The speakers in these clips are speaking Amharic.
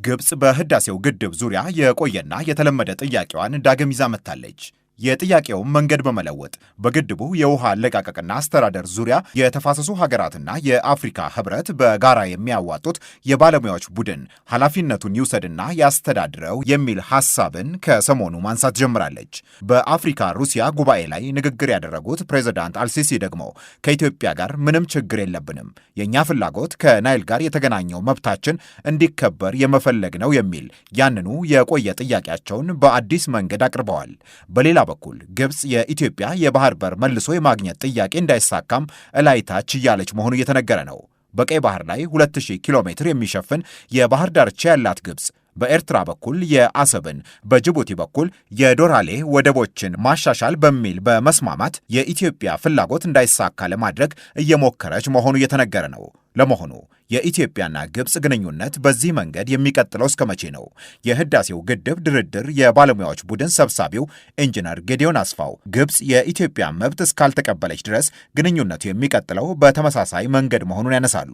ግብጽ በህዳሴው ግድብ ዙሪያ የቆየና የተለመደ ጥያቄዋን ዳግም ይዛ መጥታለች። የጥያቄውን መንገድ በመለወጥ በግድቡ የውሃ አለቃቀቅና አስተዳደር ዙሪያ የተፋሰሱ ሀገራትና የአፍሪካ ህብረት በጋራ የሚያዋጡት የባለሙያዎች ቡድን ኃላፊነቱን ይውሰድና ያስተዳድረው የሚል ሐሳብን ከሰሞኑ ማንሳት ጀምራለች። በአፍሪካ ሩሲያ ጉባኤ ላይ ንግግር ያደረጉት ፕሬዝዳንት አልሲሲ ደግሞ ከኢትዮጵያ ጋር ምንም ችግር የለብንም፣ የእኛ ፍላጎት ከናይል ጋር የተገናኘው መብታችን እንዲከበር የመፈለግ ነው የሚል ያንኑ የቆየ ጥያቄያቸውን በአዲስ መንገድ አቅርበዋል። በሌላ በኩል ግብጽ የኢትዮጵያ የባህር በር መልሶ የማግኘት ጥያቄ እንዳይሳካም እላይታች እያለች መሆኑ እየተነገረ ነው። በቀይ ባህር ላይ 2000 ኪሎ ሜትር የሚሸፍን የባህር ዳርቻ ያላት ግብጽ በኤርትራ በኩል የአሰብን በጅቡቲ በኩል የዶራሌ ወደቦችን ማሻሻል በሚል በመስማማት የኢትዮጵያ ፍላጎት እንዳይሳካ ለማድረግ እየሞከረች መሆኑ እየተነገረ ነው። ለመሆኑ የኢትዮጵያና ግብጽ ግንኙነት በዚህ መንገድ የሚቀጥለው እስከ መቼ ነው? የህዳሴው ግድብ ድርድር የባለሙያዎች ቡድን ሰብሳቢው ኢንጂነር ጌዲዮን አስፋው ግብጽ የኢትዮጵያ መብት እስካልተቀበለች ድረስ ግንኙነቱ የሚቀጥለው በተመሳሳይ መንገድ መሆኑን ያነሳሉ።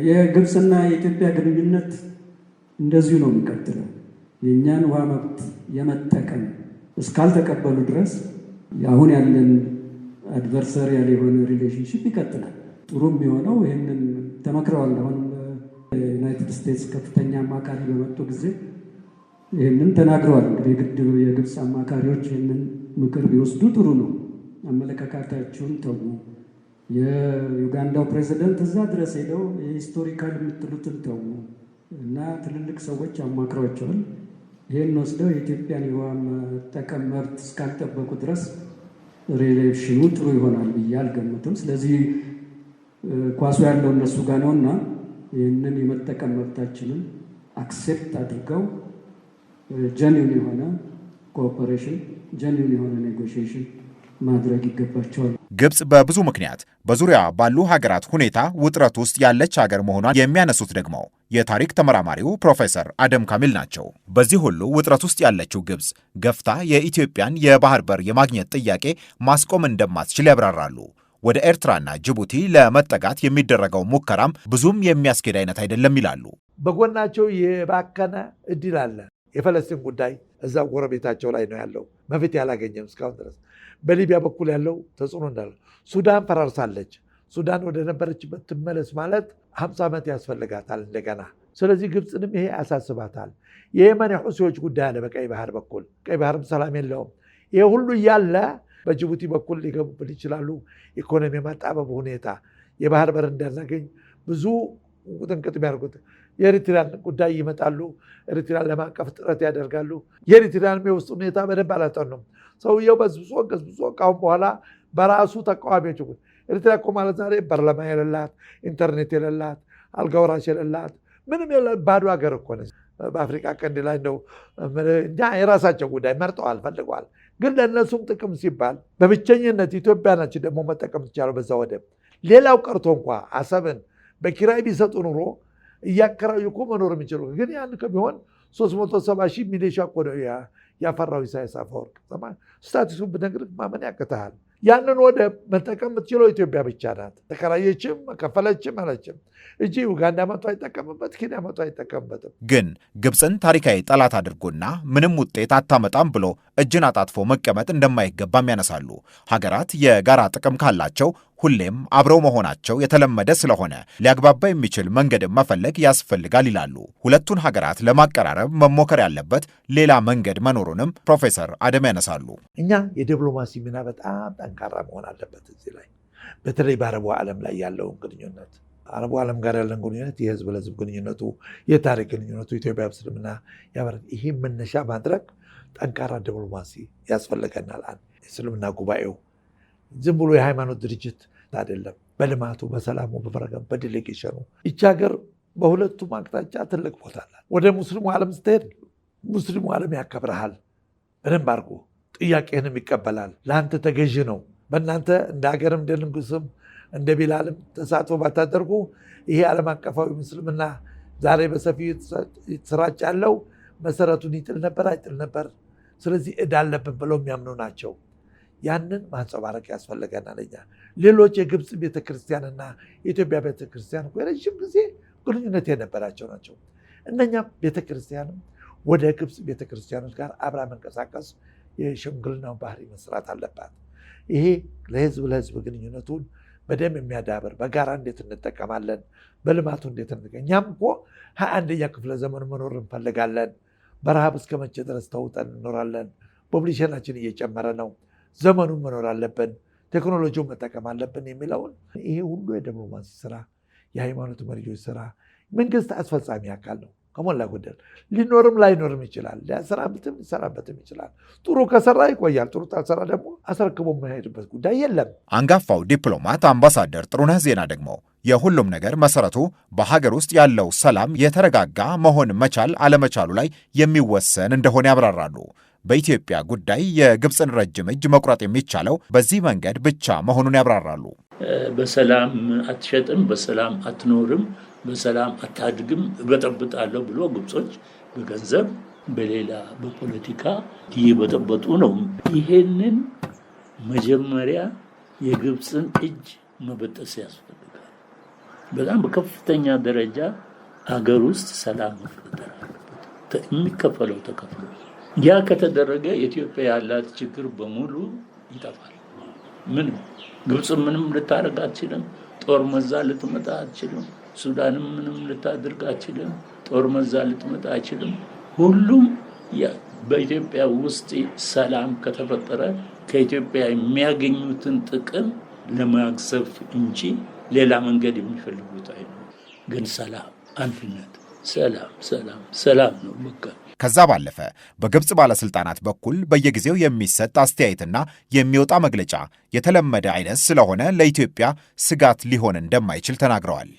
የግብጽና የኢትዮጵያ ግንኙነት እንደዚሁ ነው የሚቀጥለው። የእኛን ውሃ መብት የመጠቀም እስካልተቀበሉ ድረስ አሁን ያለን አድቨርሰሪያል የሆነ ሪሌሽንሽፕ ይቀጥላል። ጥሩ የሚሆነው ይህንን ተመክረዋል። አሁን ዩናይትድ ስቴትስ ከፍተኛ አማካሪ በመጡ ጊዜ ይህንን ተናግረዋል። እንግዲህ የግድብ የግብፅ አማካሪዎች ይህንን ምክር ቢወስዱ ጥሩ ነው። አመለካከታችሁን ተዉ። የዩጋንዳው ፕሬዚደንት እዛ ድረስ ሄደው የሂስቶሪካል የምትሉትን ተዉ እና ትልልቅ ሰዎች አማክሯቸዋል። ይህን ወስደው የኢትዮጵያን የውሃ መጠቀም መብት እስካልጠበቁ ድረስ ሪሌሽኑ ጥሩ ይሆናል ብዬ አልገምትም። ስለዚህ ኳሱ ያለው እነሱ ጋር ነውና ይህንን የመጠቀም መብታችንን አክሴፕት አድርገው ጀኒውን የሆነ ኮኦፐሬሽን፣ ጀኒውን የሆነ ኔጎሽዬሽን ማድረግ ይገባቸዋል። ግብጽ በብዙ ምክንያት በዙሪያ ባሉ ሀገራት ሁኔታ ውጥረት ውስጥ ያለች ሀገር መሆኗን የሚያነሱት ደግሞ የታሪክ ተመራማሪው ፕሮፌሰር አደም ካሚል ናቸው። በዚህ ሁሉ ውጥረት ውስጥ ያለችው ግብጽ ገፍታ የኢትዮጵያን የባህር በር የማግኘት ጥያቄ ማስቆም እንደማትችል ያብራራሉ። ወደ ኤርትራና ጅቡቲ ለመጠጋት የሚደረገው ሙከራም ብዙም የሚያስኬድ አይነት አይደለም ይላሉ። በጎናቸው የባከነ እድል አለ። የፈለስቲን ጉዳይ እዛ ጎረቤታቸው ላይ ነው ያለው። መፍትሄ ያላገኘም እስካሁን ድረስ። በሊቢያ በኩል ያለው ተጽዕኖ እንዳለ ሱዳን ፈራርሳለች። ሱዳን ወደ ነበረችበት ትመለስ ማለት 50 ዓመት ያስፈልጋታል እንደገና። ስለዚህ ግብፅንም ይሄ ያሳስባታል። የየመን ሁሲዎች ጉዳይ አለ በቀይ ባህር በኩል። ቀይ ባህርም ሰላም የለውም። ይሄ ሁሉ እያለ በጅቡቲ በኩል ሊገቡብን ይችላሉ። ኢኮኖሚ የማጣበብ ሁኔታ፣ የባህር በር እንዳናገኝ ብዙ ጥንቅጥ የሚያደርጉት የኤሪትሪያን ጉዳይ ይመጣሉ። ኤሪትሪያን ለማቀፍ ጥረት ያደርጋሉ። የኤሪትሪያን የውስጥ ሁኔታ በደንብ አላጠኑም። ሰውየው በዝብሶ ካሁን በኋላ በራሱ ተቃዋሚዎች ኤሪትሪያ እኮ ማለት ዛሬ ፓርላማ የሌላት፣ ኢንተርኔት የሌላት፣ አልጋ ወራሽ የሌላት ምንም የሌላት ባዶ ሀገር እኮ ነች። በአፍሪካ ቀንድ ላይ እንደው እኛ የራሳቸው ጉዳይ መርጠዋል፣ ፈልገዋል። ግን ለእነሱም ጥቅም ሲባል በብቸኝነት ኢትዮጵያ ናች ደግሞ መጠቀም ትቻለው በዛ ወደብ። ሌላው ቀርቶ እንኳ አሰብን በኪራይ ቢሰጡ ኑሮ እያከራዩ እኮ መኖር የሚችሉ ግን ያን ከቢሆን 370 ሺህ ሚሊሻ እኮ ነው ያፈራው ኢሳያስ አፈወርቅ። ስታቲስቱን ብነግርህ ማመን ያቅትሃል። ያንን ወደብ መጠቀም የምትችለው ኢትዮጵያ ብቻ ናት። ተከራየችም ከፈለችም አለችም እንጂ ኡጋንዳ መቶ አይጠቀምበት፣ ኬንያ መቶ አይጠቀምበትም። ግን ግብፅን ታሪካዊ ጠላት አድርጎና ምንም ውጤት አታመጣም ብሎ እጅን አጣጥፎ መቀመጥ እንደማይገባም ያነሳሉ። ሀገራት የጋራ ጥቅም ካላቸው ሁሌም አብረው መሆናቸው የተለመደ ስለሆነ ሊያግባባ የሚችል መንገድን መፈለግ ያስፈልጋል ይላሉ። ሁለቱን ሀገራት ለማቀራረብ መሞከር ያለበት ሌላ መንገድ መኖሩንም ፕሮፌሰር አደም ያነሳሉ። እኛ የዲፕሎማሲ ሚና በጣም ጠንካራ መሆን አለበት። እዚህ ላይ በተለይ በአረቡ ዓለም ላይ ያለውን ግንኙነት፣ አረቡ ዓለም ጋር ያለን ግንኙነት፣ የህዝብ ለህዝብ ግንኙነቱ፣ የታሪክ ግንኙነቱ ኢትዮጵያ እስልምና ያበረክ ይሄ መነሻ ማድረግ ጠንካራ ዲፕሎማሲ ያስፈልገናል። እስልምና ጉባኤው ዝም ብሎ የሃይማኖት ድርጅት አይደለም። በልማቱ፣ በሰላሙ፣ በበረከቱ፣ በዴሌጌሽኑ ይቺ ሀገር በሁለቱም አቅጣጫ ትልቅ ቦታ አላት። ወደ ሙስሊሙ ዓለም ስትሄድ ሙስሊሙ ዓለም ያከብረሃል በደንብ አድርጎ፣ ጥያቄህንም ይቀበላል። ለአንተ ተገዥ ነው። በእናንተ እንደ ሀገርም እንደ ንጉስም እንደ ቢላልም ተሳትፎ ባታደርጉ ይሄ ዓለም አቀፋዊ ሙስልምና ዛሬ በሰፊው የተሰራጭ ያለው መሰረቱን ይጥል ነበር አይጥል ነበር። ስለዚህ ዕዳ አለብን ብለው የሚያምኑ ናቸው። ያንን ማንጸባረቅ ያስፈልገናል። እኛ ሌሎች የግብፅ ቤተክርስቲያንና የኢትዮጵያ ቤተክርስቲያን ረዥም ጊዜ ግንኙነት የነበራቸው ናቸው። እነኛም ቤተክርስቲያንም ወደ ግብፅ ቤተክርስቲያኖች ጋር አብራ መንቀሳቀስ የሽምግልናው ባህሪ መስራት አለባት። ይሄ ለህዝብ ግንኙነቱን በደንብ የሚያዳብር በጋራ እንዴት እንጠቀማለን፣ በልማቱ እንዴት እኛም እኮ 21ኛ ክፍለ ዘመን መኖር እንፈልጋለን። በረሃብ እስከ መቼ ድረስ ተውጠን እንኖራለን? ፖፑሌሽናችን እየጨመረ ነው። ዘመኑን መኖር አለብን፣ ቴክኖሎጂውን መጠቀም አለብን የሚለውን ይሄ ሁሉ የዲፕሎማሲ ስራ፣ የሃይማኖት መሪዎች ስራ፣ መንግስት አስፈጻሚ አካል ነው። ከሞላ ጎደል ሊኖርም ላይኖርም ይችላል፣ ሊሰራበትም ይችላል። ጥሩ ከሰራ ይቆያል፣ ጥሩ ካልሰራ ደግሞ አስረክቦ የማይሄድበት ጉዳይ የለም። አንጋፋው ዲፕሎማት አምባሳደር ጥሩነህ ዜና ደግሞ የሁሉም ነገር መሰረቱ በሀገር ውስጥ ያለው ሰላም የተረጋጋ መሆን መቻል አለመቻሉ ላይ የሚወሰን እንደሆነ ያብራራሉ። በኢትዮጵያ ጉዳይ የግብፅን ረጅም እጅ መቁረጥ የሚቻለው በዚህ መንገድ ብቻ መሆኑን ያብራራሉ። በሰላም አትሸጥም፣ በሰላም አትኖርም፣ በሰላም አታድግም፣ እበጠብጣለሁ ብሎ ግብጾች በገንዘብ በሌላ በፖለቲካ እየበጠበጡ ነው። ይሄንን መጀመሪያ የግብፅን እጅ መበጠስ ያስፈልጋል። በጣም በከፍተኛ ደረጃ አገር ውስጥ ሰላም መፈጠር አለበት። የሚከፈለው ተከፍሎ ያ ከተደረገ ኢትዮጵያ ያላት ችግር በሙሉ ይጠፋል። ግብፅ ምንም ልታደርግ አትችልም። ጦር መዛ ልትመጣ አትችልም። ሱዳንም ምንም ልታደርግ አትችልም። ጦር መዛ ልትመጣ አይችልም። ሁሉም በኢትዮጵያ ውስጥ ሰላም ከተፈጠረ ከኢትዮጵያ የሚያገኙትን ጥቅም ለማግዘፍ እንጂ ሌላ መንገድ የሚፈልጉት አይደለም። ግን ሰላም፣ አንድነት፣ ሰላም ነው በቃ። ከዛ ባለፈ በግብፅ ባለስልጣናት በኩል በየጊዜው የሚሰጥ አስተያየትና የሚወጣ መግለጫ የተለመደ አይነት ስለሆነ ለኢትዮጵያ ስጋት ሊሆን እንደማይችል ተናግረዋል።